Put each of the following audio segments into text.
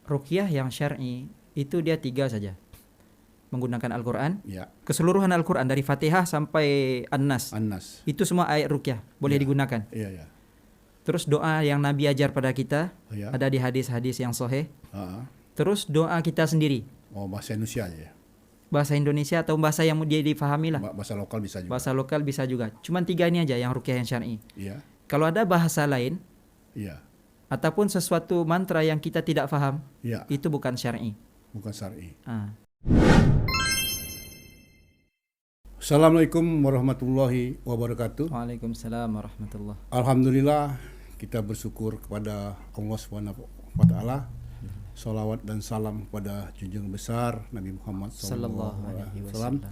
ruqyah yang syar'i itu dia 3 saja. Menggunakan Al-Quran, Ya. keseluruhan Al-Quran dari Fatihah sampai An-Nas. An-Nas. Itu semua ayat ruqyah boleh digunakan. Iya, ya. Terus doa yang Nabi ajar pada kita Ya. ada di hadis-hadis yang sahih. Ah. Terus doa kita sendiri, Oh, bahasa Indonesia aja ya. bahasa Indonesia atau bahasa yang dia difahami lah. Bahasa lokal bisa juga. Bahasa lokal bisa juga. Cuman 3 ini aja yang ruqyah yang syar'i. Iya. Kalau ada bahasa lain Iya. ataupun sesuatu mantra yang kita tidak faham, Iya. itu bukan syar'i. Bukan syar'i. Ah. Assalamualaikum warahmatullahi wabarakatuh. Waalaikumsalam warahmatullah. Alhamdulillah kita bersyukur kepada Allah SWT. Salawat dan salam kepada junjungan besar Nabi Muhammad Sallallahu alaihi wasallam.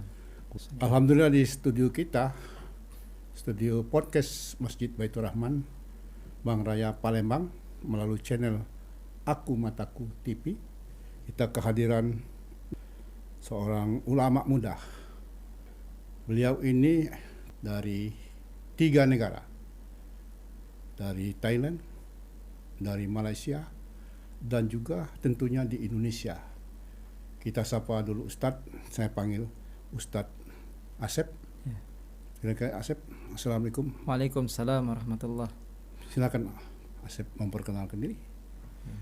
Alhamdulillah di studio kita, studio podcast Masjid Baitur Rahman, Bang Raya Palembang, melalui channel Aku Mataku TV, kita kehadiran seorang ulama muda. Beliau ini dari 3 negara, dari Thailand, dari Malaysia, dan juga tentunya di Indonesia. Kita sapa dulu Ustadz, saya panggil Ustadz Asep. Silakan Asep. Assalamualaikum. Waalaikumsalam warahmatullah. Silakan Asep memperkenalkan diri.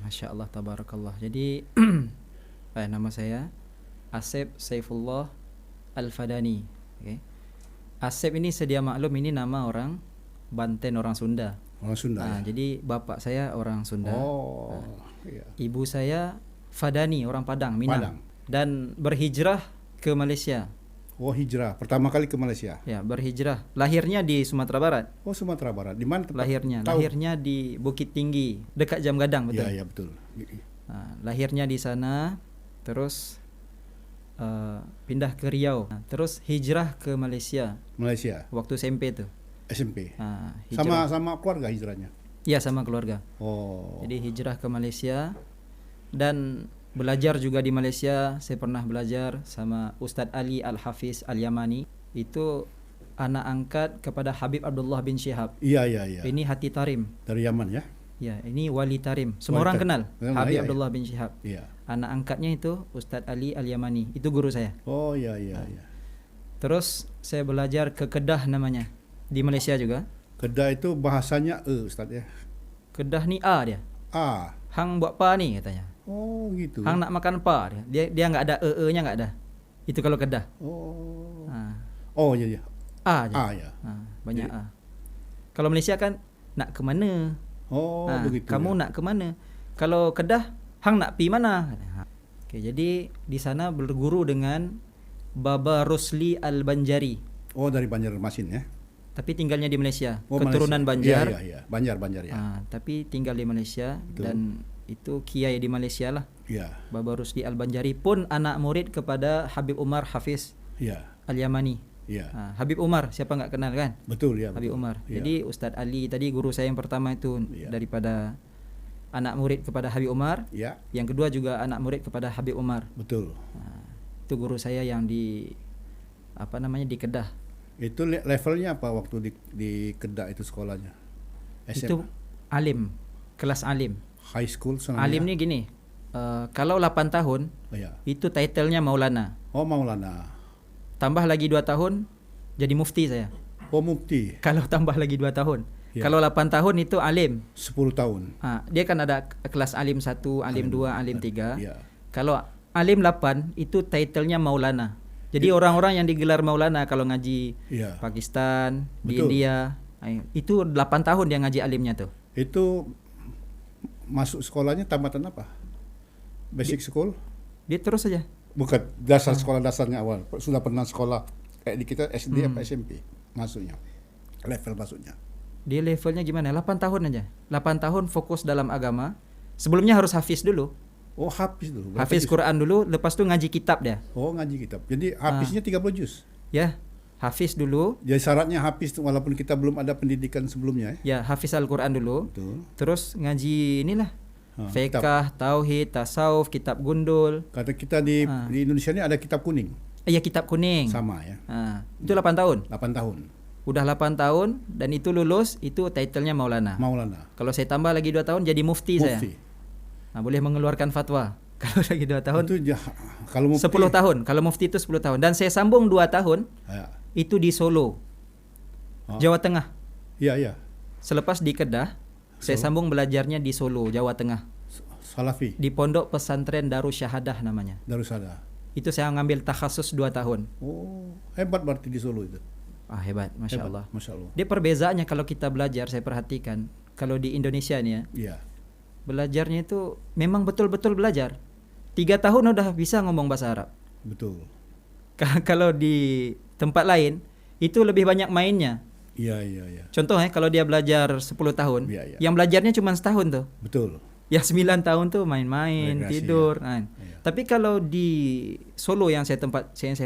Masya Allah, tabarakallah. Jadi nama saya Asep Saifullah Al-Fadani. Okay. Asep ini sedia maklum ini nama orang Banten, orang Sunda. Orang Sunda. Ya? Jadi bapak saya orang Sunda. Oh, iya. Ibu saya Fadani, orang Padang, Minang. Padang. Dan berhijrah ke Malaysia. Oh, hijrah. Pertama kali ke Malaysia. Ya, berhijrah. Lahirnya di Sumatera Barat. Oh, Sumatera Barat. Di mana tempat? Lahirnya di Bukit Tinggi, dekat Jam Gadang, betul. Iya, betul. Lahirnya di sana, terus pindah ke Riau. Terus hijrah ke Malaysia. Malaysia. Waktu SMP tuh. SMP. Hijrah. Sama keluarga hijrahnya. Iya, sama keluarga. Oh. Jadi hijrah ke Malaysia dan belajar juga di Malaysia. Saya pernah belajar sama Ustadz Ali Al-Hafiz Al-Yamani. Itu anak angkat kepada Habib Abdullah bin Syihab. Iya. Ini Hati Tarim. Dari Yaman ya? Ya, ini Wali Tarim. Semua Wali orang Tarim. kenal Habib Abdullah bin Syihab. Iya. Anak angkatnya itu Ustadz Ali Al-Yamani. Itu guru saya. Oh, iya. Terus saya belajar ke Kedah namanya. Di Malaysia juga. Kedah itu bahasanya Ustaz ya? Kedah ni A dia. A. Hang buat pa ni katanya. Oh, gitu. Hang nak makan pa dia. Dia enggak ada nya enggak ada. Itu kalau Kedah. Oh. Oh, iya. A je. A ya. Banyak jadi, A. Kalau Malaysia kan nak ke mana? Oh, begitu. Kamu nak ke mana? Kalau Kedah, hang nak pi mana? Oke, jadi di sana berguru dengan Baba Rosli Al-Banjari. Oh, dari Banjarmasin ya. Tapi tinggalnya di Malaysia. Oh, Keturunan Malaysia. Banjar. Iya. Banjar ya. Tapi tinggal di Malaysia. Betul. Dan itu kiai di Malaysia lah. Iya. Baba Rosli Al-Banjari pun anak murid kepada Habib Umar Hafiz Al-Yamani. Iya. Habib Umar, siapa enggak kenal kan? Betul ya. Habib betul. Umar. Ya. Jadi Ustadz Ali tadi guru saya yang pertama itu daripada anak murid kepada Habib Umar. Ya. Yang kedua juga anak murid kepada Habib Umar. Betul. Itu guru saya yang di di Kedah. Itu levelnya apa waktu di Kedah itu sekolahnya? SMA? Itu alim, kelas alim. High school sebenarnya. Alim ni gini. Kalau 8 tahun, itu title-nya Maulana. Oh, Maulana. Tambah lagi 2 tahun jadi mufti saya. Oh, mufti. Kalau tambah lagi 2 tahun. Kalau 8 tahun itu alim. 10 tahun. Dia kan ada kelas alim 1, alim 2, alim 3. Iya. Kalau alim 8 itu title-nya Maulana. Jadi orang-orang yang digelar Maulana kalau ngaji Pakistan, di India, itu 8 tahun dia ngaji alimnya tuh. Itu masuk sekolahnya tamatan apa? Basic school? Dia terus saja. Bukan dasar sekolah dasarnya awal. Sudah pernah sekolah kayak di kita SD apa SMP masuknya. Level masuknya. Dia levelnya gimana? 8 tahun aja. 8 tahun fokus dalam agama. Sebelumnya harus hafiz dulu. Oh, hafiz dulu. Hafiz Quran dulu, lepas tu ngaji kitab dia. Oh, ngaji kitab. Jadi hafiznya 30 juz. Ya, hafiz dulu. Jadi syaratnya hafiz walaupun kita belum ada pendidikan sebelumnya ya. Ya, hafiz Al-Quran dulu. Betul. Terus ngaji inilah. Fiqh, tauhid, tasawuf, kitab gundul. Kata kita di Indonesia ini ada kitab kuning. Iya, kitab kuning. Sama ya. Itu 8 tahun. 8 tahun. Udah 8 tahun dan itu lulus, itu title-nya Maulana. Maulana. Kalau saya tambah lagi 2 tahun jadi mufti saya. Nah, boleh mengeluarkan fatwa. Kalau lagi 2 tahun, Itu kalau 10 tahun. Kalau mufti itu 10 tahun. Dan saya sambung 2 tahun, Ya. itu di Solo, Oh. Jawa Tengah. Iya, iya. Selepas di Kedah, saya Solo. sambung belajarnya di Solo, Jawa Tengah. Salafi, Di Pondok Pesantren Darussyahadah namanya. Darussalam. Itu saya ngambil takhasus 2 tahun. Oh, hebat berarti di Solo itu. Ah, hebat, Masya Hebat, Allah. Masya Allah. Dia perbezaannya kalau kita belajar, saya perhatikan. Kalau di Indonesia nih ya, Iya. belajarnya itu memang betul-betul belajar. 3 tahun udah bisa ngomong bahasa Arab. Betul. Kalau di tempat lain, itu lebih banyak mainnya. Iya, iya, iya. Contoh kalau dia belajar 10 tahun, Iya, iya. yang belajarnya cuma setahun tuh. Betul. Ya 9 tahun tuh main-main, Rekreasi, tidur. ya. Nah. Iya. Tapi kalau di Solo yang saya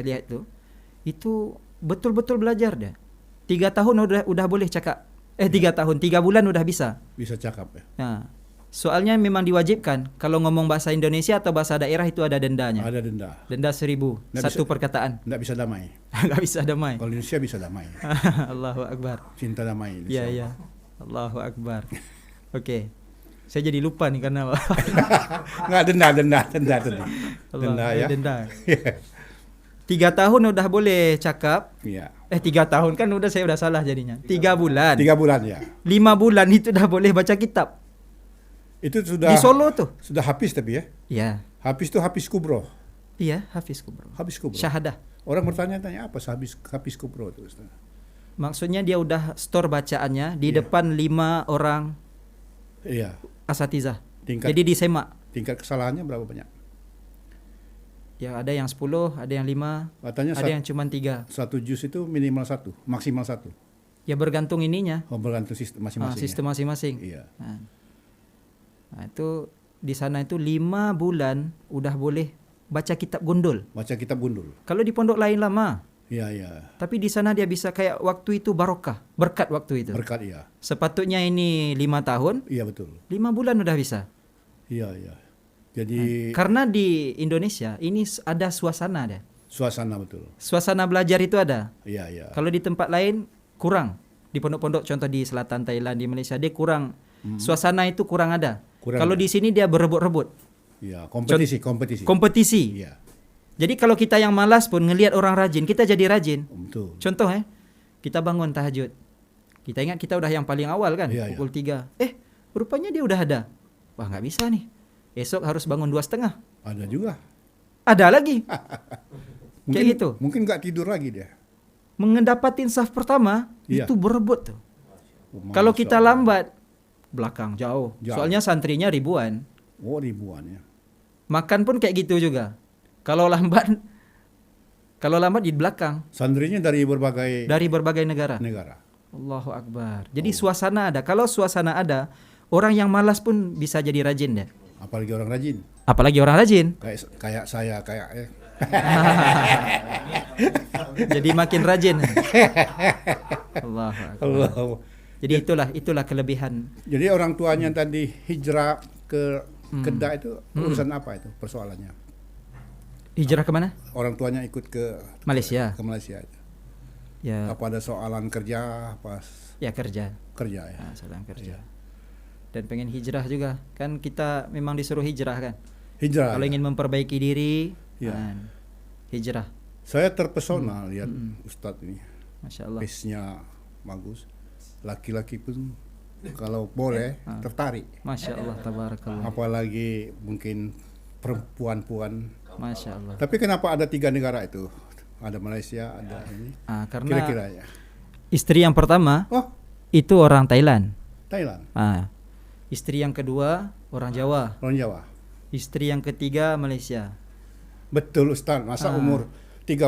lihat itu betul-betul belajar dia. 3 tahun udah boleh cakap. 3 tahun, 3 bulan udah bisa. Bisa cakap ya. Nah, soalnya memang diwajibkan kalau ngomong bahasa Indonesia atau bahasa daerah itu ada dendanya. Ada denda. Denda 1.000 Nggak satu bisa- perkataan. Nggak bisa damai. Nggak bisa damai. Kalau Indonesia bisa damai. Allahu Akbar. Cinta damai. Iya, iya. Allahu Akbar. Oke. Saya jadi lupa nih karena Nggak, denda. Denda Allah, ya. denda. 3 tahun udah boleh cakap. Iya. 3 tahun kan saya udah salah jadinya. 3 bulan. 3 bulan ya. 5 bulan itu udah boleh baca kitab. Itu sudah Di Solo tuh. Sudah habis tapi ya. Iya. Habis itu habis kubro. Iya, Hafiz Kubro. Habis kubro. Syahadah. Orang bertanya-tanya apa habis kubro itu Ustaz? Maksudnya dia udah store bacaannya di Iya. depan 5 orang Iya. asatizah. Tingkat Jadi disemak. tingkat kesalahannya berapa banyak? Ya ada yang 10, ada yang 5, Katanya ada yang cuma 3. satu juz itu minimal 1, maksimal 1. Ya bergantung ininya. Oh, bergantung sistem masing-masing. Sistem masing-masing. Iya. Nah, itu di sana itu 5 bulan udah boleh baca kitab gundul. Baca kitab gundul. Kalau di pondok lain lama. Iya, iya. Tapi di sana dia bisa kayak waktu itu barokah, berkat waktu itu. Berkat iya. Sepatutnya ini 5 tahun, Iya betul. 5 bulan udah bisa. Iya, iya. Jadi Karena di Indonesia ini ada suasana deh. suasana betul. Suasana belajar itu ada. Iya, iya. Kalau di tempat lain kurang. Di pondok-pondok contoh di selatan Thailand, di Malaysia dia kurang. Suasana itu kurang ada. Kurang Kalau ada. di sini dia berebut-rebut. Iya, kompetisi. Kompetisi. Iya. Jadi kalau kita yang malas pun ngelihat orang rajin, kita jadi rajin. Betul. Contoh kita bangun tahajud. Kita ingat kita udah yang paling awal kan, Iya, pukul 3. Rupanya dia udah ada. Wah, nggak bisa nih. Esok harus bangun 2:30. Ada juga. Ada lagi. Kayak gitu. Mungkin nggak tidur lagi dia. Mendapatin saf pertama Iya. itu berebut tuh. Oh, Kalau Masya kita Allah. lambat belakang jauh. Jauh. Soalnya santrinya ribuan. Oh, ribuan ya. Makan pun kayak gitu juga. Kalau lambat di belakang Santrinya dari berbagai negara. negara. Allahu Akbar. Jadi suasana ada. Kalau suasana ada, orang yang malas pun bisa jadi rajin deh. Apalagi orang rajin. Apalagi orang rajin. Kayak saya Jadi makin rajin. Allahu Akbar. Allah. Jadi itulah kelebihan. Jadi orang tuanya tadi hijrah ke Kedah itu urusan apa itu persoalannya? Hijrah kemana? Orang tuanya ikut ke Malaysia. Malaysia itu. Ya, Apa ada soalan kerja pas ya kerja. ya? Sedang kerja. Dan pengen hijrah juga. Kan kita memang disuruh hijrah kan. Hijrah. Kalau ingin memperbaiki diri, Ya. hijrah. Saya terpesona lihat Ustadz ini. Masya Allah. Pace-nya bagus. Laki-laki pun kalau boleh tertarik. Masya Allah, tabarakallah. Apalagi mungkin perempuan-puan. Masya Allah. Tapi kenapa ada 3 negara itu? Ada Malaysia, ada ini. Karena Kira-kira ya. istri yang pertama Oh, itu orang Thailand. Thailand. Istri yang kedua orang Jawa. Orang Jawa. Istri yang ketiga Malaysia. Betul Ustaz, masa umur 30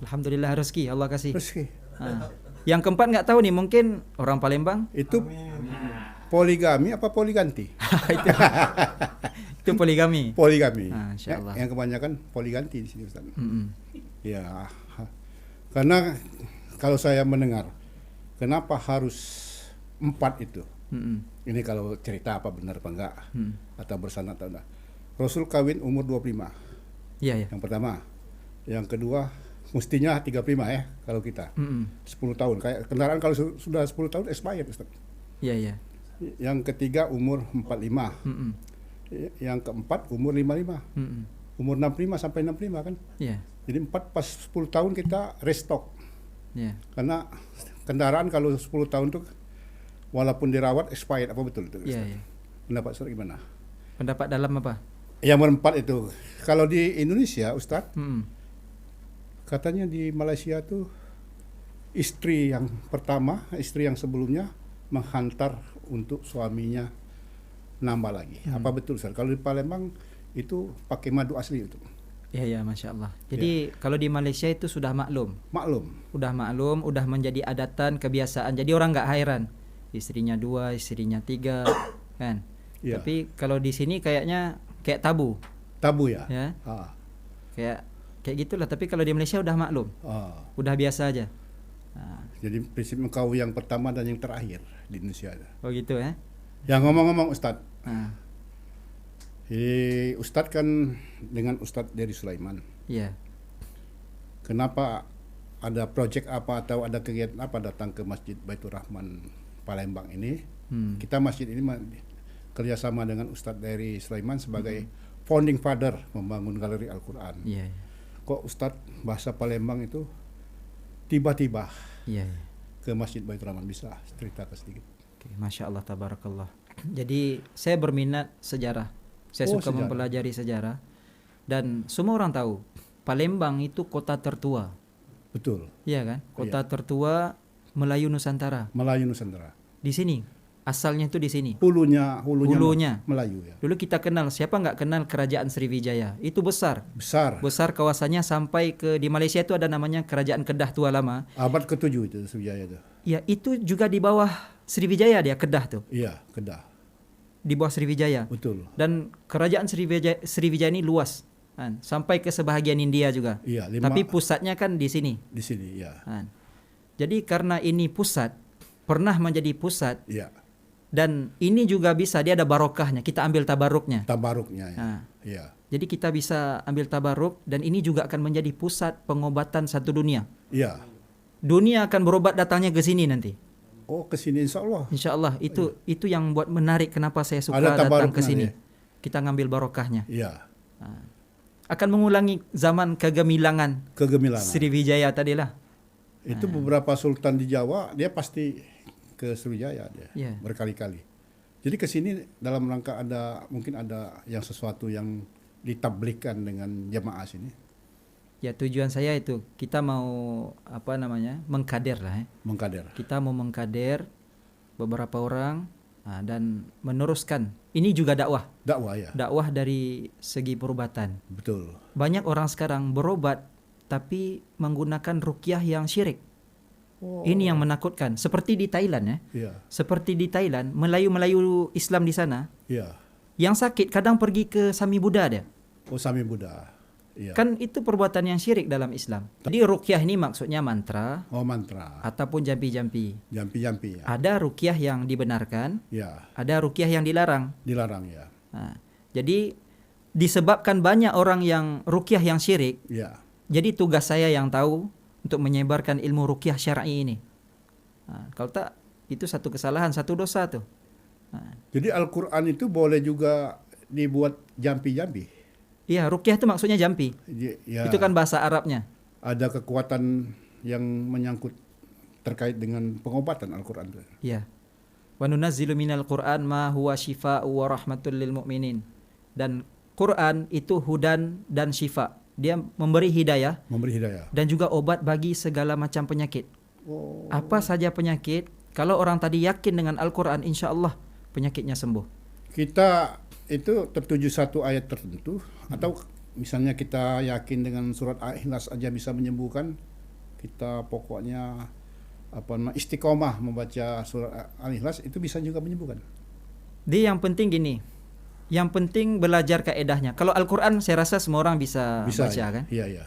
Alhamdulillah rezeki Allah kasih. rezeki. Yang keempat nggak tahu nih, mungkin orang Palembang. Itu poligami apa poliganti? Itu poligami. Poligami. Insya Allah. Yang kebanyakan poliganti di sini Ustaz. Mm-mm. Ya. Karena kalau saya mendengar kenapa harus 4 itu? Mm-mm. Ini kalau cerita apa benar apa enggak atau bersanad atau enggak. Rasul kawin umur 25. Iya, iya. Yang pertama. Yang kedua mestinya 35 ya kalau kita. 10 tahun. Kayak kendaraan kalau sudah 10 tahun expired Ustaz. Iya, iya. Yang ketiga umur 45. Mm-mm. Yang keempat umur 55. Umur 65 sampai 65 kan. Ya. Jadi 4 pas 10 tahun kita restock. Ya. Karena kendaraan kalau 10 tahun tuh walaupun dirawat expired, apa betul itu? Iya, iya. Pendapat Ustaz gimana? Pendapat dalam apa? Yang keempat itu. Kalau di Indonesia Ustaz, Mm-mm. katanya di Malaysia tuh istri yang pertama, istri yang sebelumnya menghantar untuk suaminya nambah lagi. Apa betul Ustaz? Kalau di Palembang itu pakai madu asli itu. Iya, ya, Masya Allah. Jadi kalau di Malaysia itu sudah maklum. Maklum. Udah menjadi adatan, kebiasaan. Jadi orang nggak heran. Istrinya 2, istrinya 3, kan? Iya. Tapi kalau di sini kayaknya kayak tabu, Tabu ya? ya. Ah. Kayak gitulah. Tapi kalau di Malaysia udah maklum, Ah. udah biasa aja. Nah, Jadi prinsip engkau yang pertama dan yang terakhir di Indonesia. oh gitu ya. Yang ngomong-ngomong Ustadz, Nah, Ustadz kan dengan Ustadz Dery Sulaiman. iya. Kenapa ada proyek apa atau ada kegiatan apa datang ke Masjid Baitur Rahman Palembang ini? Kita masjid ini kerjasama dengan Ustadz Dery Sulaiman sebagai founding father membangun galeri Al-Quran. Iya, iya. Kok Ustadz bahasa Palembang itu tiba-tiba Iya, iya. ke Masjid Baitur Rahman, bisa cerita sedikit? Oke, Masya Allah, tabarakallah. Jadi saya berminat sejarah. Saya suka Sejarah. mempelajari sejarah. Dan semua orang tahu Palembang itu kota tertua. Betul. Iya kan? Kota tertua Melayu Nusantara. Melayu Nusantara. Di sini. Asalnya itu di sini. Hulunya Hulunya. Melayu ya. Dulu kita kenal, siapa nggak kenal Kerajaan Sriwijaya? Itu besar. Besar. Kawasannya sampai ke di Malaysia itu ada namanya Kerajaan Kedah Tua Lama. Abad ke-7 itu Sriwijaya itu. Ya, itu juga di bawah Sriwijaya dia, Kedah tuh. Iya, Kedah. Di bawah Sriwijaya. Betul. Dan kerajaan Sriwijaya ini luas, kan? Sampai ke sebahagian India juga. Iya, Tapi pusatnya kan di sini. di sini ya. Kan? Jadi karena ini pusat, pernah menjadi pusat, Iya. dan ini juga bisa, dia ada barokahnya. Kita ambil tabaruknya. Tabaruknya ya. Nah, Iya. jadi kita bisa ambil tabaruk, dan ini juga akan menjadi pusat pengobatan satu dunia. Iya. Dunia akan berobat datangnya ke sini nanti. Oh, ke sini insyaallah. Insya Allah itu yang buat menarik kenapa saya suka Ada datang ke tabaruknya, sini. ya? Kita ngambil barokahnya. Iya. Akan mengulangi zaman kegemilangan Kegemilangan. Sriwijaya tadilah. Itu beberapa sultan di Jawa dia pasti ke Sriwijaya dia. Iya. Berkali-kali. Jadi ke sini dalam rangka mungkin ada yang sesuatu yang ditablikkan dengan jemaah sini. Ya, tujuan saya itu kita mau mengkader lah ya. Mengkader. Kita mau mengkader beberapa orang dan meneruskan. Ini juga dakwah. Dakwah ya. Dakwah dari segi perubatan. Betul. Banyak orang sekarang berobat tapi menggunakan ruqyah yang syirik. Oh. Ini yang menakutkan. Seperti di Thailand ya. Iya. Seperti di Thailand, Melayu-Melayu Islam di sana, Iya. yang sakit kadang pergi ke Sami Buddha dia. Oh, Sami Buddha. Iya. Kan itu perbuatan yang syirik dalam Islam. Jadi ruqyah ini maksudnya mantra Oh, mantra. ataupun jampi-jampi. Jampi-jampi ya. Ada ruqyah yang dibenarkan, Ya, ada ruqyah yang dilarang. dilarang ya. Nah, jadi disebabkan banyak orang yang ruqyah yang syirik, Ya. jadi tugas saya yang tahu untuk menyebarkan ilmu ruqyah syar'i ini. Nah, kalau tak, itu satu kesalahan, satu dosa tuh. Nah, Jadi Al-Qur'an itu boleh juga dibuat jampi-jampi. iya, ruqyah itu maksudnya jampi. Ya, Itu kan bahasa Arabnya. ada kekuatan yang menyangkut terkait dengan pengobatan Al-Qur'an itu. Iya. Wa nunazzilu minal Qur'an ma huwa syifaa'u wa rahmatul lil mu'minin. Dan Quran itu hudan dan syifa. Dia memberi hidayah Memberi hidayah. dan juga obat bagi segala macam penyakit. Oh. Apa saja penyakit, kalau orang tadi yakin dengan Al-Quran, insya Allah penyakitnya sembuh. Kita itu tertuju satu ayat tertentu atau misalnya kita yakin dengan surat Al-Ikhlas aja bisa menyembuhkan, kita pokoknya istiqomah membaca surat Al-Ikhlas itu bisa juga menyembuhkan. Dia yang penting gini, yang penting belajar kaedahnya. Kalau Al-Quran saya rasa semua orang bisa baca ya. kan. Iya, iya.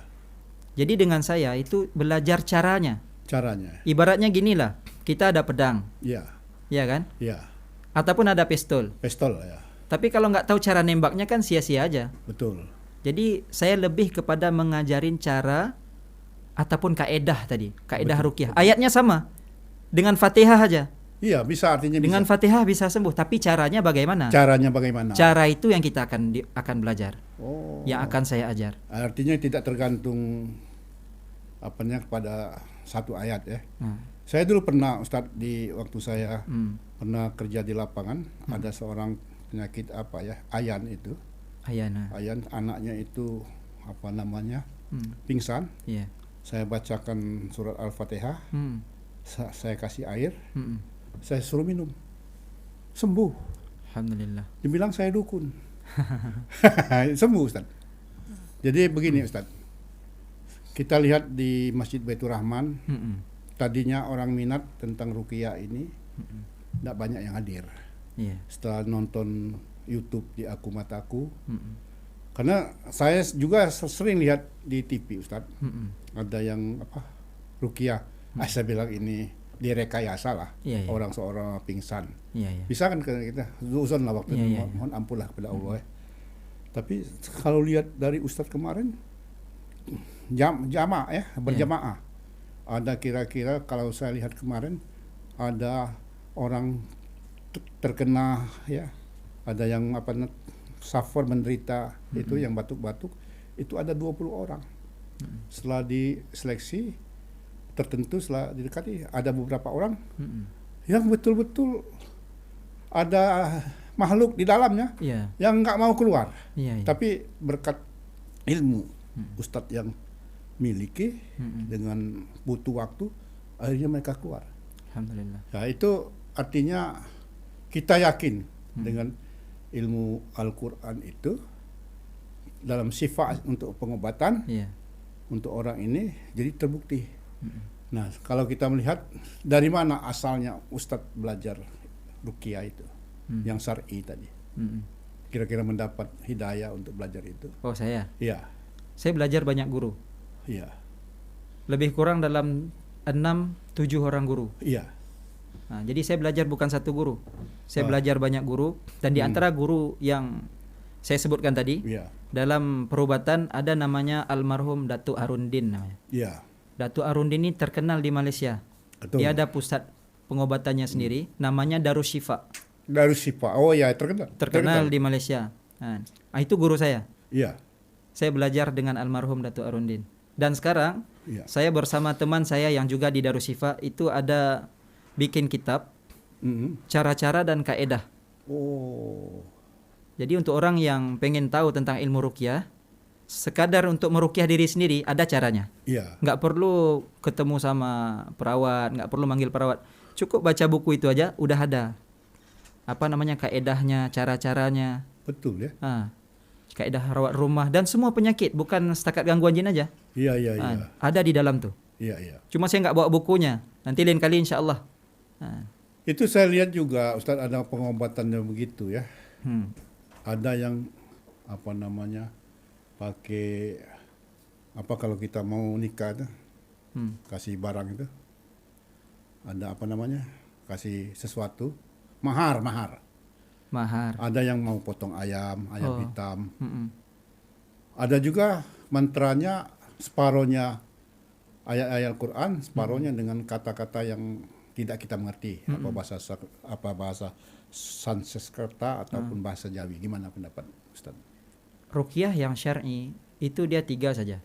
Jadi dengan saya itu belajar caranya. Caranya. Ibaratnya ginilah, kita ada pedang, Iya. ya kan? Iya. Ataupun ada pistol. Pistol ya. Tapi kalau nggak tahu cara nembaknya kan sia-sia aja. Betul. Jadi saya lebih kepada mengajarin cara ataupun kaedah tadi, kaedah Betul. ruqyah. Ayatnya sama dengan Fatihah aja. Iya, bisa, artinya Dengan bisa. Fatihah bisa sembuh, tapi caranya bagaimana? Caranya bagaimana? Cara itu yang kita akan belajar, Oh. yang akan saya ajar. Artinya tidak tergantung apanya kepada satu ayat ya. Nah, Saya dulu pernah Ustadz di waktu saya hmm, pernah kerja di lapangan, ada seorang penyakit apa ya, ayan itu. ayana. Ayan anaknya itu apa namanya? Hmm, Pingsan. iya. Saya bacakan surat Al-Fatihah, Hmm, saya kasih air, hmm, saya suruh minum. Sembuh. Alhamdulillah. Dibilang saya dukun. Sembuh Ustaz. Jadi begini Ustaz. Kita lihat di Masjid Baitur Rahman, Hmm, tadinya orang minat tentang ruqyah ini tidak banyak yang hadir. iya. Setelah nonton YouTube di Aku Mataku, Hmm, karena saya juga sering lihat di TV Ustaz, hmm, ada yang apa ruqyah. Saya bilang ini direkayasa lah, Iya, iya. orang seorang pingsan. iya, iya. Bisa kan kita zuzon lah waktu Iya, itu, iya, iya. mohon ampun lah kepada Allah ya. Tapi kalau lihat dari Ustadz kemarin jamaah ya, berjamaah. Ada kira-kira kalau saya lihat kemarin ada orang terkena ya, ada yang apa suffer menderita itu yang batuk-batuk, itu ada 20 orang. Setelah diseleksi tertentu, setelah didekati ada beberapa orang Hmm, yang betul-betul ada makhluk di dalamnya iya, yang nggak mau keluar. iya, iya. Tapi berkat ilmu Ustadz yang miliki dengan butuh waktu, akhirnya mereka keluar. Alhamdulillah. Ya, itu artinya kita yakin dengan ilmu Al-Quran itu dalam sifat untuk pengobatan Iya. untuk orang ini jadi terbukti. Nah, kalau kita melihat dari mana asalnya Ustadz belajar ruqyah itu, yang syar'i tadi, Hmm. kira-kira mendapat hidayah untuk belajar itu? Oh, saya Iya, belajar banyak guru. iya, Lebih kurang dalam 6-7 orang guru. iya, Nah, jadi saya belajar bukan satu guru. Saya Ah. belajar banyak guru, dan di antara guru yang saya sebutkan tadi, iya, dalam perubatan ada namanya almarhum Datuk Arundin namanya. iya, Datuk Arundin ini terkenal di Malaysia. betul. Dia ada pusat pengobatannya sendiri, namanya Darusshifa. Darushifa, oh ya Terkenal di Malaysia. Nah, itu guru saya. Iya, Saya belajar dengan almarhum Datuk Arundin. Dan sekarang iya, saya bersama teman saya yang juga di Darusshifa itu ada bikin kitab cara-cara dan kaedah. oh, Jadi untuk orang yang pengen tahu tentang ilmu ruqyah, sekadar untuk meruqyah diri sendiri ada caranya. iya, Nggak perlu ketemu sama perawat, nggak perlu manggil perawat. Cukup baca buku itu aja udah ada. Apa namanya kaedahnya, cara-caranya. betul ya. Kaedah rawat rumah dan semua penyakit, bukan setakat gangguan jin aja. Iya, iya, iya, Ada di dalam tuh. iya, iya. Cuma saya nggak bawa bukunya. Nanti lain kali insya Allah. Itu saya lihat juga Ustadz ada pengobatannya begitu ya. Ada yang apa namanya pakai apa kalau kita mau nikah itu kasih barang itu ada apa namanya kasih sesuatu mahar. Mahar. Ada yang mau potong ayam hitam. Mm-mm. Ada juga mantranya separohnya ayat-ayat Quran, separohnya dengan kata-kata yang tidak kita mengerti, apa bahasa Sanskerta ataupun bahasa Jawi. Gimana pendapat Ustaz? Ruqyah yang syar'i itu dia 3 saja.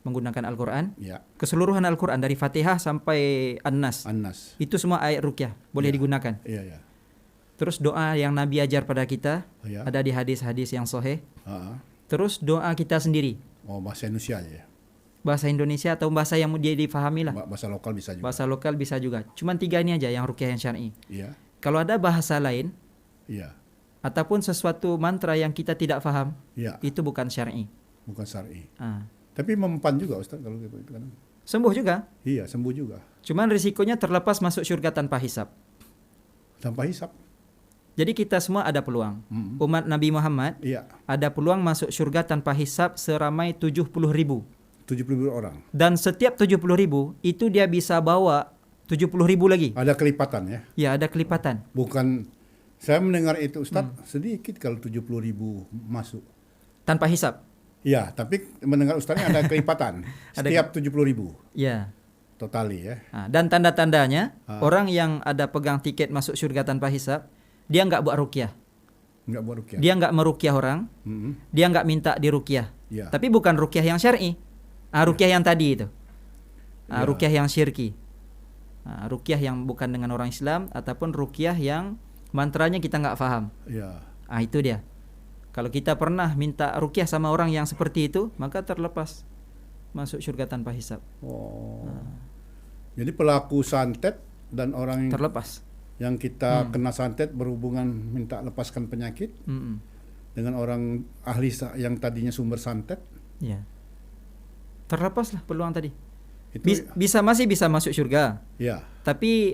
Menggunakan Al-Quran, Ya, keseluruhan Al-Quran dari Fatihah sampai An-Nas. An-Nas. Itu semua ayat ruqyah boleh digunakan. Iya, ya. Terus doa yang Nabi ajar pada kita Ya. ada di hadis-hadis yang sahih. Ah, Terus doa kita sendiri, oh, bahasa Indonesia aja ya. bahasa Indonesia atau bahasa yang dia difahami lah. Bahasa lokal bisa juga. Bahasa lokal bisa juga. Cuman 3 ini aja yang ruqyah yang syar'i. Iya, Kalau ada bahasa lain iya, ataupun sesuatu mantra yang kita tidak faham, iya. itu bukan syar'i. Bukan syar'i. Ah. Tapi mempan juga Ustaz kalau gitu kan. Sembuh juga. Iya, sembuh juga. Cuman risikonya terlepas masuk surga tanpa hisab. Tanpa hisap. Jadi kita semua ada peluang. Umat Nabi Muhammad Iya, ada peluang masuk surga tanpa hisab seramai 70.000. 70.000 orang. Dan setiap 70.000 itu dia bisa bawa 70.000 lagi. Ada kelipatan ya. Ya, ada kelipatan. Bukan, saya mendengar itu Ustaz sedikit kalau 70.000 masuk. Tanpa hisab. Ya, tapi mendengar Ustaznya ada kelipatan. Ada Setiap 70.000. Ya. Totali ya. Dan tanda-tandanya orang yang ada pegang tiket masuk surga tanpa hisab, dia nggak buat ruqyah. Nggak buat ruqyah. Dia nggak meruqyah orang, dia nggak minta diruqyah. Ya. Tapi bukan ruqyah yang syar'i. Ruqyah yang tadi itu. Ruqyah yang syirki. Ruqyah yang bukan dengan orang Islam ataupun ruqyah yang mantranya kita nggak paham. Ya. Itu dia. Kalau kita pernah minta ruqyah sama orang yang seperti itu, maka terlepas masuk surga tanpa hisab. Jadi pelaku santet dan orang yang Terlepas. yang kita kena santet berhubungan minta lepaskan penyakit dengan orang ahli yang tadinya sumber santet, Ya. Terlepaslah peluang tadi. itu Masih bisa masuk surga. ya. Tapi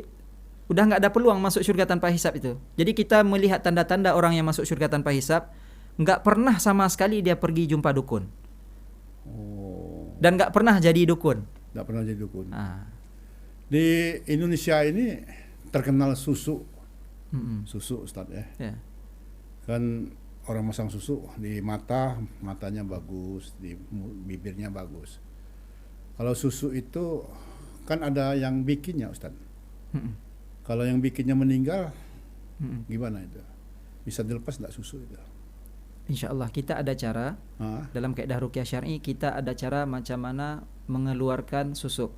udah nggak ada peluang masuk surga tanpa hisab itu. Jadi kita melihat tanda-tanda orang yang masuk surga tanpa hisab, nggak pernah sama sekali dia pergi jumpa dukun. Dan nggak pernah jadi dukun. Nggak pernah jadi dukun. Di Indonesia ini terkenal susu. Susu Ustaz ya. Kan orang masang susu di matanya bagus, di bibirnya bagus. Kalau susu itu kan ada yang bikinnya Ustaz. Kalau yang bikinnya meninggal, gimana itu? Bisa dilepas nggak susu itu? Insya Allah kita ada cara dalam kaidah ruqyah syar'i, kita ada cara macam mana mengeluarkan susu.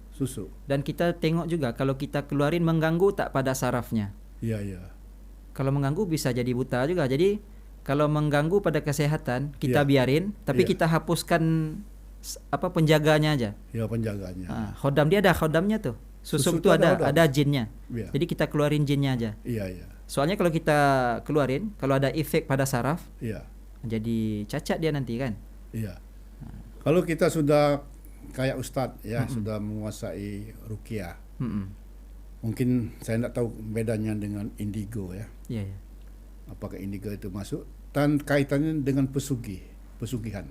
Dan kita tengok juga kalau kita keluarin mengganggu tak pada sarafnya. Iya. Kalau mengganggu bisa jadi buta juga. Jadi kalau mengganggu pada kesehatan kita biarin, tapi kita hapuskan penjaganya aja. Ya, penjaganya. Khodam dia ada khodamnya tuh. Susu itu ada jinnya. Ya. Jadi kita keluarin jinnya aja. Iya. Soalnya kalau kita keluarin, kalau ada efek pada saraf, jadi cacat dia nanti kan. Iya. Kalau kita sudah kayak Ustadz ya, sudah menguasai ruqyah. Mungkin saya tidak tahu bedanya dengan indigo ya. Iya. Apakah indigo itu masuk dan kaitannya dengan pesugihan.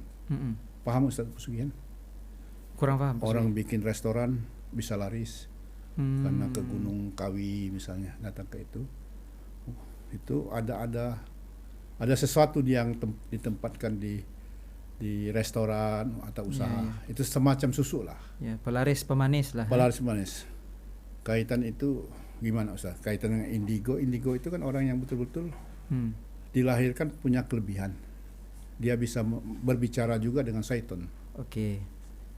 Paham Ustadz pesugihan? Kurang paham. Orang bikin restoran bisa laris karena ke Gunung Kawi misalnya datang ke itu. Itu ada sesuatu yang ditempatkan di restoran atau usaha. Itu semacam susu lah. Ya, pelaris pemanis lah. Pelaris pemanis. Kaitan itu gimana Ustaz? Kaitan dengan indigo. Indigo itu kan orang yang betul-betul dilahirkan punya kelebihan. Dia bisa berbicara juga dengan syaitan. Oke.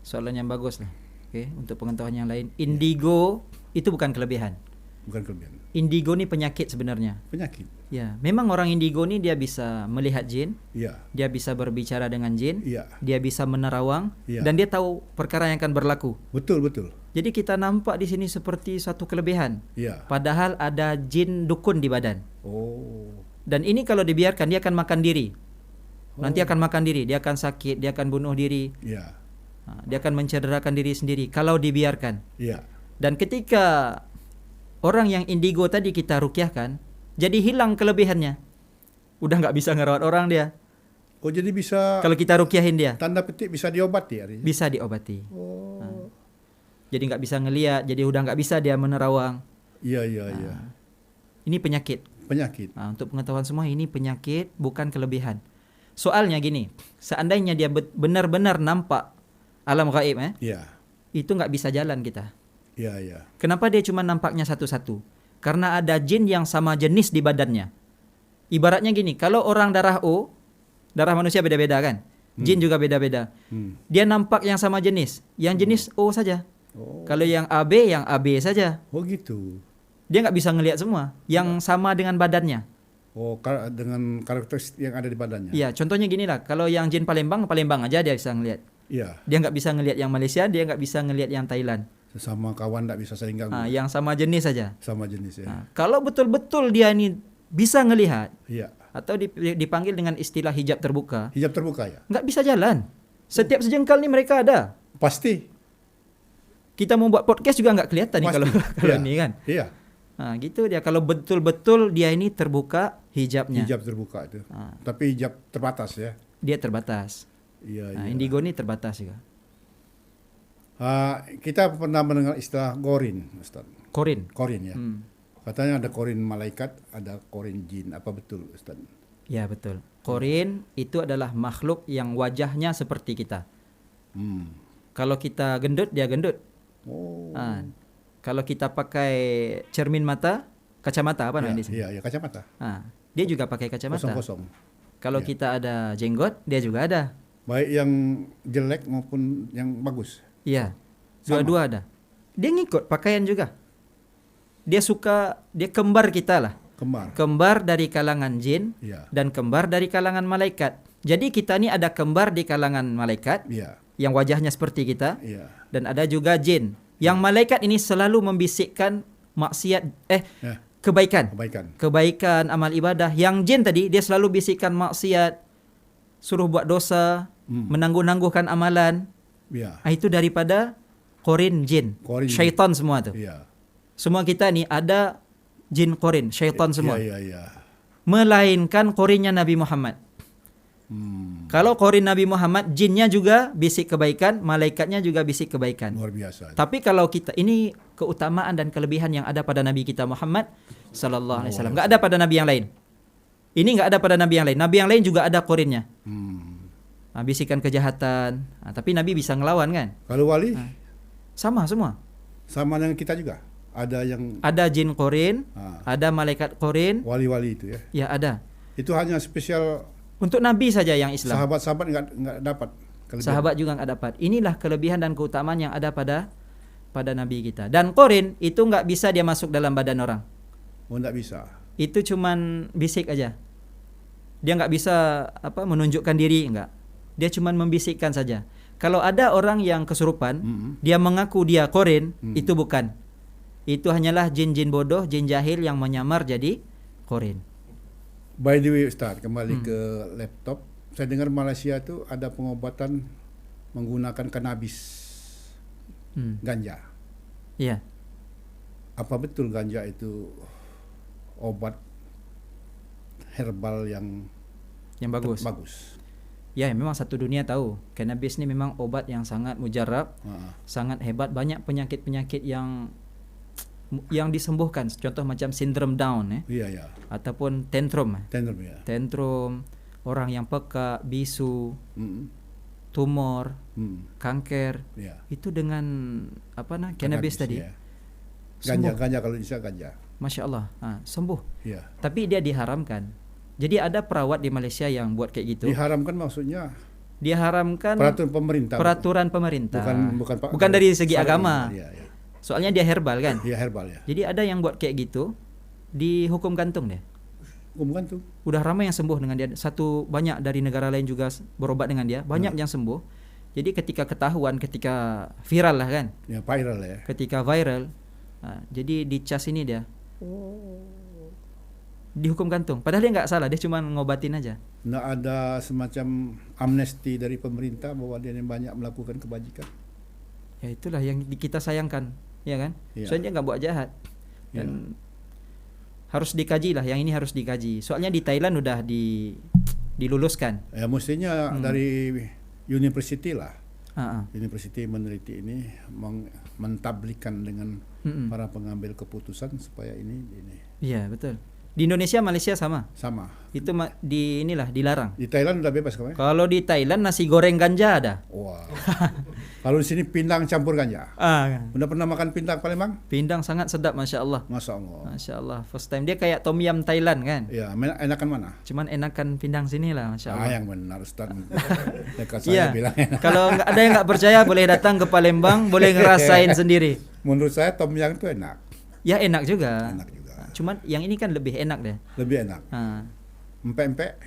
Soalan yang bagus lah. Oke, untuk pengetahuan yang lain, indigo itu bukan kelebihan. Bukan kelebihan. Indigo ini penyakit sebenarnya. Penyakit. Ya, memang orang indigo ini dia bisa melihat jin. Iya. Dia bisa berbicara dengan jin. Iya. Dia bisa menerawang Iya. dan dia tahu perkara yang akan berlaku. Betul. Jadi kita nampak di sini seperti satu kelebihan. Iya. Padahal ada jin dukun di badan. Oh. Dan ini kalau dibiarkan dia akan makan diri. Nanti akan makan diri, dia akan sakit, dia akan bunuh diri. Iya. Dia akan mencederakan diri sendiri kalau dibiarkan. Iya. Dan ketika orang yang indigo tadi kita ruqyahkan, jadi hilang kelebihannya. Udah nggak bisa ngerawat orang dia. Oh, jadi bisa Kalau kita ruqyahin dia, tanda petik bisa diobati artinya. bisa diobati. Oh. Jadi nggak bisa ngelihat, jadi udah nggak bisa dia menerawang. Iya. Ini penyakit. Penyakit. Untuk pengetahuan semua, ini penyakit bukan kelebihan. Soalnya gini, seandainya dia benar-benar nampak alam gaib, Iya. itu nggak bisa jalan kita. Iya. Kenapa dia cuma nampaknya satu-satu? Karena ada jin yang sama jenis di badannya. Ibaratnya gini, kalau orang darah O, darah manusia beda-beda kan? Jin juga beda-beda. Dia nampak yang sama jenis, yang jenis O saja. Kalau yang AB saja. Oh gitu. Dia nggak bisa ngelihat semua, yang sama dengan badannya. Oh, dengan karakteristik yang ada di badannya. Iya, contohnya gini lah, kalau yang jin Palembang aja dia bisa ngelihat. Iya. Dia nggak bisa ngelihat yang Malaysia, dia nggak bisa ngelihat yang Thailand. Sesama kawan tidak bisa saling ganggu. Yang sama jenis saja. Sama jenis ya. Kalau betul-betul dia ini bisa ngelihat, Iya. atau dipanggil dengan istilah hijab terbuka, Hijab terbuka ya. nggak bisa jalan. Setiap sejengkal nih mereka ada. Pasti. Kita mau buat podcast juga nggak kelihatan nih Pasti. kalau Iya. ini kan. Iya. Gitu dia. Kalau betul-betul dia ini terbuka hijabnya. Hijab terbuka itu. Tapi hijab terbatas ya. Dia terbatas. Iya. Indigo ini terbatas juga. Kita pernah mendengar istilah gorin, Ustaz. Korin. Korin ya. Katanya ada korin malaikat, ada korin jin. Apa betul, Ustaz? Ya betul. Korin itu adalah makhluk yang wajahnya seperti kita. Kalau kita gendut, dia gendut. Oh. Kalau kita pakai cermin mata, kacamata apa namanya di sini? Iya, kacamata. Dia juga pakai kacamata. Kosong-kosong. Kalau kita ada jenggot, dia juga ada. Baik yang jelek maupun yang bagus. Iya. Sama. Dua-dua ada. Dia ngikut pakaian juga. Dia kembar kita lah. Kembar dari kalangan jin dan kembar dari kalangan malaikat. Jadi kita ni ada kembar di kalangan malaikat yang wajahnya seperti kita, dan ada juga jin. Yang malaikat ini selalu membisikkan maksiat, kebaikan, amal ibadah. Yang jin tadi dia selalu bisikkan maksiat, suruh buat dosa, menangguh-nangguhkan amalan. Itu daripada korin jin. Syaitan semua tu. Semua kita ni ada jin korin, syaitan semua. Melainkan korinnya Nabi Muhammad. Kalau korin Nabi Muhammad, jinnya juga bisik kebaikan, malaikatnya juga bisik kebaikan. Luar biasa. Tapi kalau kita, ini keutamaan dan kelebihan yang ada pada Nabi kita Muhammad sallallahu alaihi wasallam. Enggak ada pada nabi yang lain. Ini enggak ada pada nabi yang lain. Nabi yang lain juga ada korinnya. Bisikan kejahatan. Tapi Nabi bisa ngelawan kan? Kalau wali? Sama semua. Sama dengan kita juga. Ada jin korin, ada malaikat korin. Wali-wali itu ya? Ya ada. Itu hanya spesial untuk Nabi saja yang Islam. Sahabat-sahabat enggak dapat. Kelebihan. Sahabat juga enggak dapat. Inilah kelebihan dan keutamaan yang ada pada Nabi kita. Dan korin itu enggak bisa dia masuk dalam badan orang. Oh, enggak bisa. Itu cuman bisik aja. Dia enggak bisa menunjukkan diri, enggak. Dia cuman membisikkan saja. Kalau ada orang yang kesurupan, dia mengaku dia korin, itu bukan. Itu hanyalah jin-jin bodoh, jin jahil yang menyamar jadi korin. By the way Ustaz, kembali ke laptop. Saya dengar Malaysia itu ada pengobatan menggunakan kanabis, ganja. Iya. Apa betul ganja itu obat herbal yang bagus? Ya, memang satu dunia tahu. Kanabis ini memang obat yang sangat mujarab, sangat hebat. Banyak penyakit-penyakit yang disembuhkan. Contoh macam sindrom Down, ataupun tantrum. Tantrum, orang yang peka, bisu, tumor, kanker. Itu dengan kanabis tadi. Ganja kalau bisa ganja. Masya Allah, sembuh. Tapi dia diharamkan. Jadi ada perawat di Malaysia yang buat kayak gitu. Diharamkan maksudnya? Diharamkan peraturan pemerintah. Bukan dari segi agama. Soalnya dia herbal kan? Iya, herbal ya. Jadi ada yang buat kayak gitu, dihukum gantung dia. Hukum gantung. Udah ramai yang sembuh dengan dia. Banyak dari negara lain juga berobat dengan dia. Banyak yang sembuh. Jadi ketika viral lah kan? Ya, viral ya. Ketika viral, jadi dicas ini dia. Dihukum gantung. Padahal dia nggak salah, dia cuma ngobatin aja. Nggak ada semacam amnesti dari pemerintah bahwa dia banyak melakukan kebajikan. Ya itulah yang kita sayangkan, ya kan? Soalnya dia nggak buat jahat. Dan harus dikaji lah, yang ini harus dikaji. Soalnya di Thailand udah diluluskan. Ya mestinya dari university lah. University meneliti ini, mentablikan dengan para pengambil keputusan supaya ini. Iya, betul. Di Indonesia, Malaysia sama. Itu dilarang. Di Thailand udah bebas kemarin. Kalau di Thailand nasi goreng ganja ada. Wah. Kalau di sini pindang campur ganja. Udah pernah makan pindang Palembang? Pindang sangat sedap, masya Allah. Masya Allah. First time dia kayak tom yum Thailand kan? Iya. Enakan mana? Cuman enakan pindang sini lah, masya Allah. Yang benar Ustaz. Dekat saya bilang enak. Kalau ada yang nggak percaya boleh datang ke Palembang, boleh ngerasain sendiri. Menurut saya tom yum itu enak. Ya enak juga. Cuman yang ini kan lebih enak deh. Lebih enak. Empek-empek.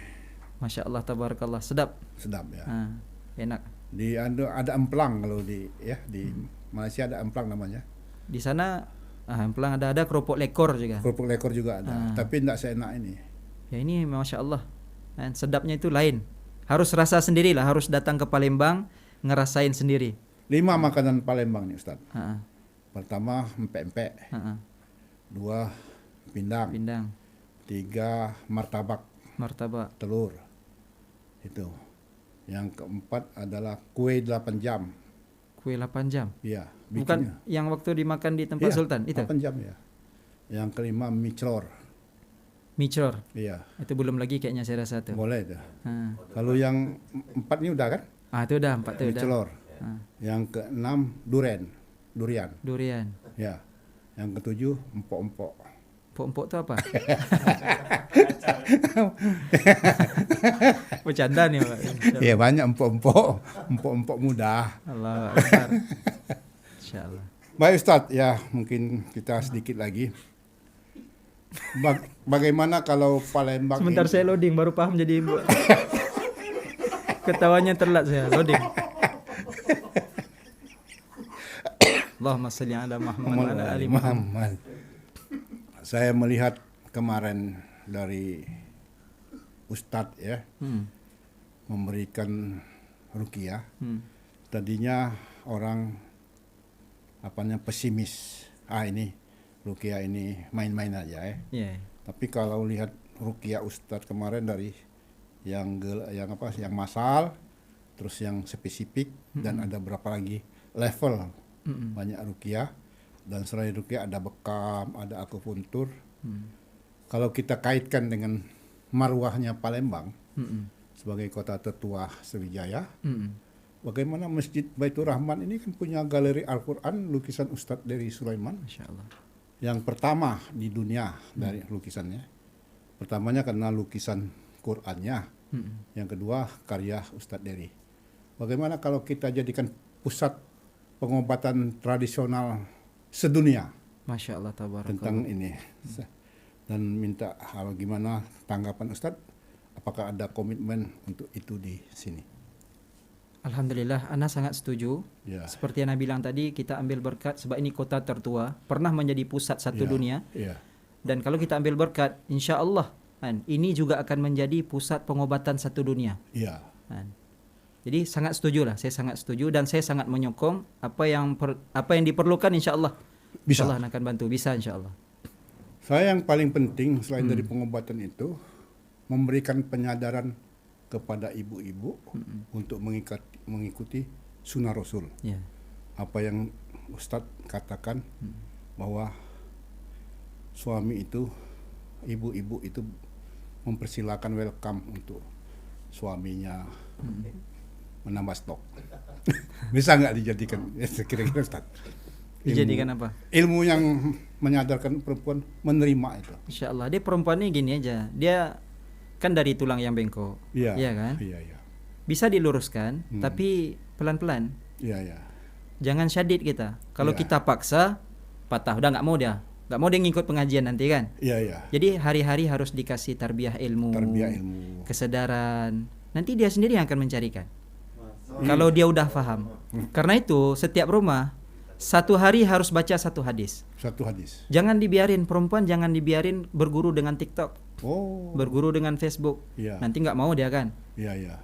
Masya Allah, tabarakallah, sedap ya. Enak. Ada emplang kalau di Malaysia ada emplang namanya. Di sana emplang ada keropok lekor juga. Keropok lekor juga ada. Tapi tidak seenak ini. Ya ini masya Allah. Sedapnya itu lain. Harus rasa sendiri lah. Harus datang ke Palembang ngerasain sendiri. 5 makanan Palembang nih Ustaz. Pertama empek-empek. 2 pindang. 3 martabak. Telur. Itu. Yang keempat adalah kue 8 jam. Kue 8 jam? Iya. Bukan yang waktu dimakan di tempat Sultan itu? 8 jam ya. Yang kelima miclor. Iya. Itu belum lagi kayaknya saya rasa tuh. Boleh itu. Kalau yang 4 ini udah kan? Itu udah 4 tuh. Miclor. Yang ke-6 duren. durian. Durian. Ya. Yang ketujuh empok-empok. Empok-empok itu apa? Bercanda nih Pak. Iya banyak empok-empok, empok-empok muda. Allah Akbar. Insyaallah. Baik Ustadz, ya mungkin kita sedikit lagi. Bagaimana kalau Palembang Sebentar ini, saya loading baru paham jadi ketawanya terlambat saya loading. Allahumma shalli ala Muhammad wa ala ali Muhammad. Saya melihat kemarin dari Ustadz ya memberikan ruqyah. Tadinya orang pesimis. Ini ruqyah ini main-main aja ya. Yeah. Tapi kalau lihat ruqyah Ustadz kemarin dari yang massal, terus yang spesifik dan ada berapa lagi level banyak ruqyah, dan selain ruqyah ada bekam, ada akupuntur. Kalau kita kaitkan dengan marwahnya Palembang sebagai kota tertua Sriwijaya, bagaimana Masjid Baitur Rahman ini kan punya galeri Al-Quran lukisan Ustadz Dery Sulaiman. Masya Allah. Yang pertama di dunia dari lukisannya. Pertamanya karena lukisan Qurannya, yang kedua karya Ustadz Dery. Bagaimana kalau kita jadikan pusat pengobatan tradisional sedunia? Masya Allah, tabarakallah. Tentang ini. Dan minta gimana tanggapan Ustadz? Apakah ada komitmen untuk itu di sini? Alhamdulillah, Ana sangat setuju. Ya. Seperti yang Ana bilang tadi, kita ambil berkat sebab ini kota tertua, pernah menjadi pusat satu dunia. Ya. Dan kalau kita ambil berkat, insya Allah ini juga akan menjadi pusat pengobatan satu dunia. Ya. Jadi sangat setuju lah, saya sangat setuju dan saya sangat menyokong apa yang diperlukan, insya Allah. Bisa. Allah akan bantu, bisa insya Allah. Saya yang paling penting selain dari pengobatan itu, memberikan penyadaran kepada ibu-ibu untuk mengikuti sunnah Rasul. Yeah. Apa yang Ustadz katakan bahwa suami itu, ibu-ibu itu mempersilakan welcome untuk suaminya menambah stok. Bisa nggak dijadikan kira-kira Ustadz? Dijadikan apa? Ilmu yang menyadarkan perempuan menerima itu. Insya Allah. Dia perempuan ini gini aja, dia kan dari tulang yang bengkok, Iya. iya kan? Iya, iya. Bisa diluruskan, tapi pelan-pelan. Iya, iya. Jangan syadid kita. Kalau Iya. kita paksa, patah. Udah nggak mau dia ngikut pengajian nanti kan? Iya, iya. Jadi hari-hari harus dikasih tarbiyah ilmu, kesadaran. Nanti dia sendiri yang akan mencarikan. Kalau dia udah paham. Karena itu setiap rumah satu hari harus baca satu hadis. Satu hadis. Jangan dibiarin perempuan, jangan dibiarin berguru dengan TikTok, berguru dengan Facebook. Iya. Nanti nggak mau dia kan? Iya, iya.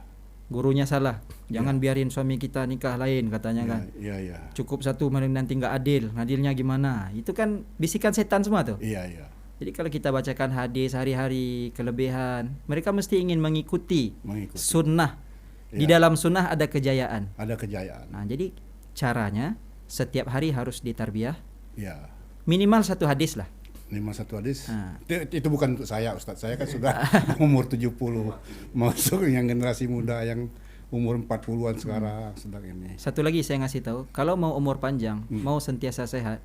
Gurunya salah. Jangan biarin suami kita nikah lain katanya kan. Iya, iya. Cukup satu nanti nggak adil. Adilnya gimana? Itu kan bisikan setan semua tuh. Iya, iya. Jadi kalau kita bacakan hadis hari-hari kelebihan, mereka mesti ingin mengikuti sunnah. Di dalam sunnah ada kejayaan. Ada kejayaan. Nah, jadi caranya setiap hari harus ditarbiyah. Ya. Minimal satu hadis lah. Minimal satu hadis. Itu bukan untuk saya, Ustadz. Saya kan sudah umur 70. Masuk yang generasi muda yang umur 40-an sekarang sedang ini. Satu lagi saya ngasih tahu, kalau mau umur panjang, mau sentiasa sehat,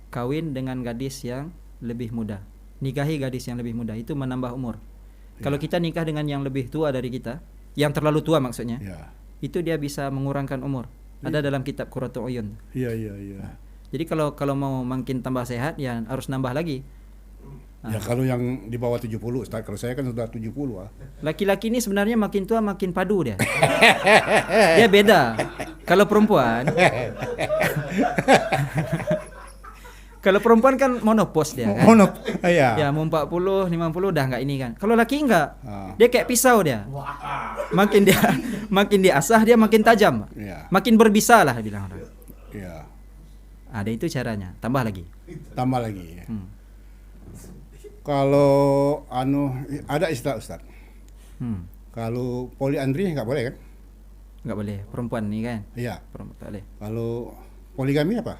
kawin dengan gadis yang lebih muda. Nikahi gadis yang lebih muda, itu menambah umur. Kalau kita nikah dengan yang lebih tua dari kita, yang terlalu tua maksudnya, itu dia bisa mengurangkan umur. Ada dalam kitab Qurratul Uyun. Iya, iya, iya. Jadi kalau mau makin tambah sehat, ya harus nambah lagi. Ya kalau yang di bawah 70, Ustaz. Kalau saya kan sudah 70. Laki-laki ini sebenarnya makin tua makin padu dia. Dia beda. Kalau perempuan kalau perempuan kan monopos dia kan. Ya mau 40, 50 udah enggak ini kan. Kalau laki enggak. Dia kayak pisau dia. Makin diasah dia makin tajam. Makin berbisa lah bilang orang. Iya. Ada itu caranya. Tambah lagi. Tambah lagi. Kalau ada istilah Ustaz. Kalau poliandri nggak boleh kan? Nggak boleh. Perempuan nih kan? Iya. Perempuan tak boleh. Kalau poligami apa?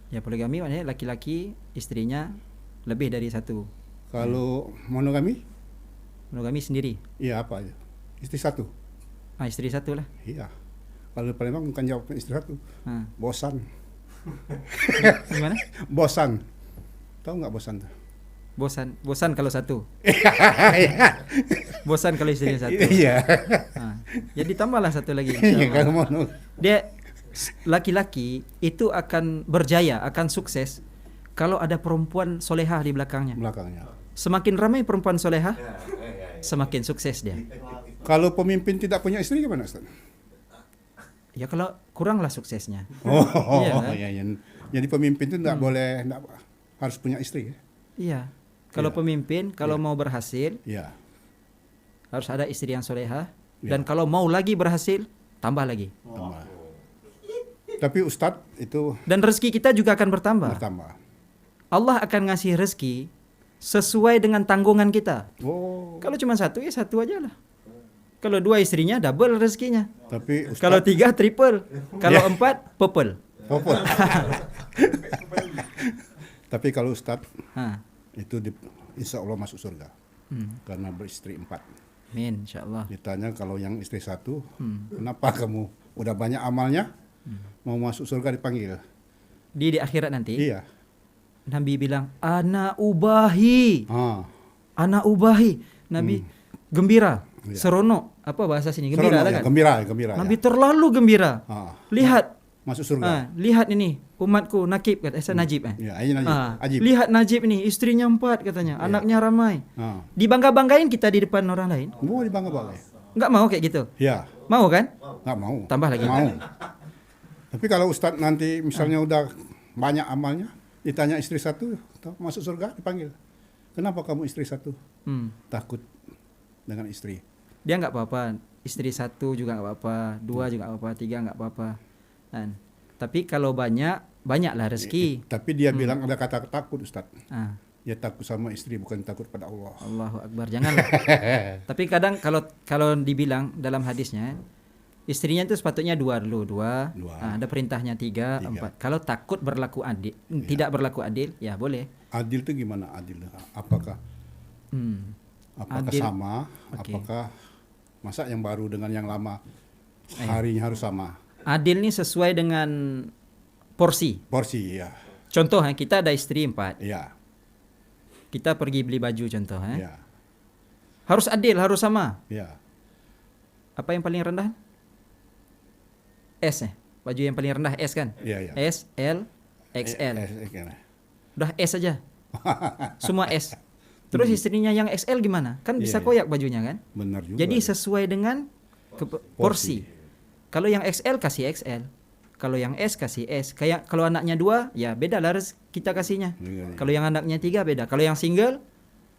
Ya poligami maknanya laki-laki istrinya lebih dari satu. Kalau monogami? Monogami sendiri. Iya apa aja? Istri satu. Istri satu lah. Iya. Kalau Palembang bukan jawab istri satu. Bosan. Gimana? Bosan. Tahu nggak bosan tuh? Bosan kalau satu. Bosan kalau istrinya satu. Iya. Jadi tambahlah satu lagi. Iya, kalau mau Dia laki-laki itu akan berjaya, akan sukses kalau ada perempuan solehah di belakangnya. Semakin ramai perempuan solehah, semakin sukses dia. Kalau pemimpin tidak punya istri gimana, Ustaz? Ya kalau kuranglah suksesnya. Iya, kan? iya. Jadi pemimpin itu tidak boleh, harus punya istri ya? Iya. Kalau pemimpin, kalau mau berhasil, iya, harus ada istri yang solehah. Iya. Dan kalau mau lagi berhasil, tambah lagi. Tambah. Tapi Ustadz itu Dan rezeki kita juga akan bertambah. Allah akan ngasih rezeki sesuai dengan tanggungan kita. Kalau cuma satu, ya satu aja lah. Kalau dua istrinya, double rezekinya. Tapi Ustadz, kalau tiga, triple. Kalau empat, popel. Tapi kalau Ustadz, itu insya Allah masuk surga. Karena beristri 4. Amin, insya Allah. Ditanya kalau yang istri 1, kenapa kamu udah banyak amalnya, mau masuk surga dipanggil? Di akhirat nanti? Iya. Nabi bilang, ana ubahi. Ana ubahi. Nabi gembira, seronok. Apa bahasa sini? Gembira seronok, kan? Gembira. Nabi terlalu gembira. Lihat. Masuk surga. Lihat ini, umatku Nakib kata Najib. Najib. Lihat Najib ini, istrinya 4 katanya, anaknya ramai. Dibangga-banggain kita di depan orang lain. Mau dibangga-banggain. Enggak mau kayak gitu? Iya. Mau kan? Enggak mau. Tambah lagi. Mau. Tapi kalau Ustadz nanti misalnya udah banyak amalnya, ditanya istri 1, masuk surga dipanggil. Kenapa kamu istri 1? Takut dengan istri. Dia enggak apa-apa. Istri 1 juga enggak apa-apa, 2 juga enggak apa-apa, 3 enggak apa-apa. Tapi kalau banyaklah rezeki. Tapi dia bilang ada kata takut, Ustadz. Dia takut sama istri, bukan takut pada Allah. Allahu Akbar, janganlah. Tapi kadang kalau dibilang dalam hadisnya, istrinya itu sepatutnya 2 dulu, 2. Ada perintahnya 3, 4. Kalau takut berlaku adil, tidak berlaku adil, ya boleh. Adil itu gimana adil? Apakah adil, sama? Apakah masa yang baru dengan yang lama harinya harus sama? Adil ini sesuai dengan porsi. Porsi, ya. Contoh, kita ada istri 4. Iya. Kita pergi beli baju contoh. Iya. Harus adil, harus sama. Iya. Apa yang paling rendah? S. Baju yang paling rendah S kan? Iya. S, L, XL. Udah S aja. Semua S. Terus istrinya yang XL gimana? Kan bisa koyak bajunya kan? Benar juga. Jadi sesuai dengan porsi. Kalau yang XL kasih XL. Kalau yang S kasih S. Kayak kalau anaknya 2, ya beda lah kita kasihnya. Kalau yang anaknya 3 beda. Kalau yang single,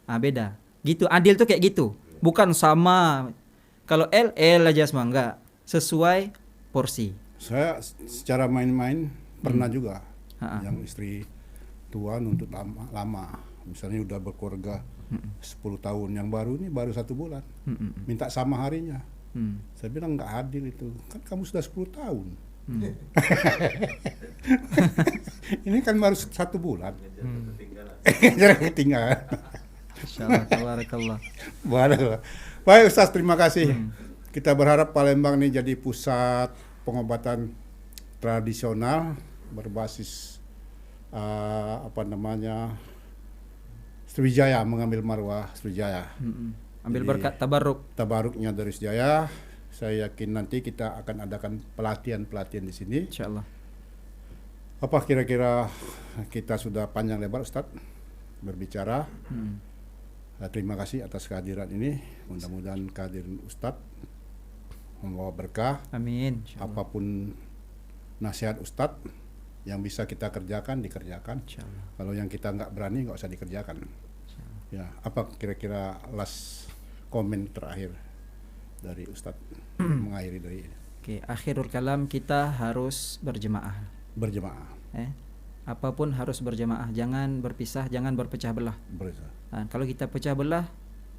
beda. Gitu. Adil tuh kayak gitu. Bukan sama. Kalau L aja semua, enggak. Sesuai porsi. Saya secara main-main pernah juga yang istri tua nuntut lama. Misalnya udah berkeluarga 10 tahun, yang baru ini baru 1 bulan. Minta sama harinya. Saya bilang nggak adil itu. Kan kamu sudah 10 tahun. Ini kan baru 1 bulan. Jangan ketinggalan. Insyaallah, tabarakallah. Baik Ustaz, terima kasih. Kita berharap Palembang ini jadi pusat pengobatan tradisional berbasis Sriwijaya, mengambil marwah Sriwijaya. Ambil berkat tabaruknya dari Sriwijaya. Saya yakin nanti kita akan adakan pelatihan di sini. Insyaallah. Apa kira-kira kita sudah panjang lebar Ustaz berbicara. Terima kasih atas kehadiran ini. Mudah-mudahan kehadiran Ustaz membawa berkah. Amin. Apapun nasihat Ustaz yang bisa kita kerjakan dikerjakan. Kalau yang kita nggak berani nggak usah dikerjakan. Ya, apa kira-kira last komen terakhir dari Ustadz mengakhiri dari ini? Oke, akhirul kalam, kita harus berjemaah. Apapun harus berjemaah, jangan berpisah, jangan berpecah belah. Kalau kita pecah belah,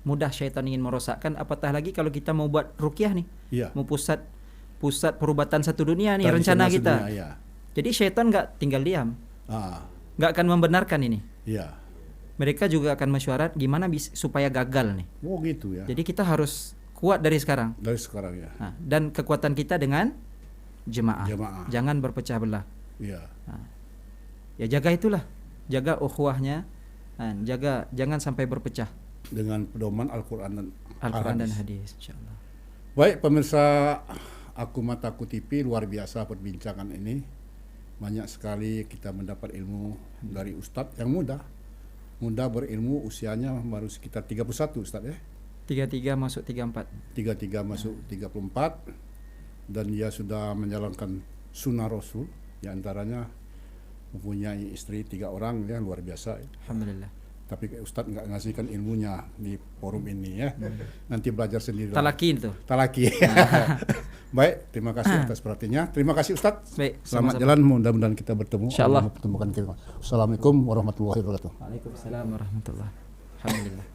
mudah syaitan ingin merosakkan. Apatah lagi kalau kita mau buat ruqyah nih, mau pusat perubatan satu dunia nih rencana kita. Jadi syaitan nggak tinggal diam, nggak akan membenarkan ini. Mereka juga akan mesyuarat gimana supaya gagal nih. Gitu ya. Jadi kita harus kuat dari sekarang. Ya. Dan kekuatan kita dengan jemaah. Jangan berpecah belah. ya jaga itulah, jaga ukhuwahnya, jaga jangan sampai berpecah dengan pedoman Al-Quran dan hadis, insyaallah. Baik pemirsa Aku Mataku TV, luar biasa perbincangan ini. Banyak sekali kita mendapat ilmu dari Ustadz yang muda berilmu, usianya baru sekitar 31 Ustadz ya. 33 masuk 34. 33 masuk 34, dan dia sudah menjalankan sunnah Rasul, di antaranya mempunyai istri 3 orang ya, luar biasa. Alhamdulillah. Tapi Ustadz nggak ngasihkan ilmunya di forum ini ya. Nanti belajar sendiri. Talakin itu. Talaki. Baik, terima kasih atas perhatiannya. Terima kasih Ustadz. Baik, Selamat sama-sama. jalan, mudah-mudahan kita bertemu. Insyaallah. Assalamualaikum warahmatullahi wabarakatuh. Waalaikumsalam warahmatullahi. Alhamdulillah.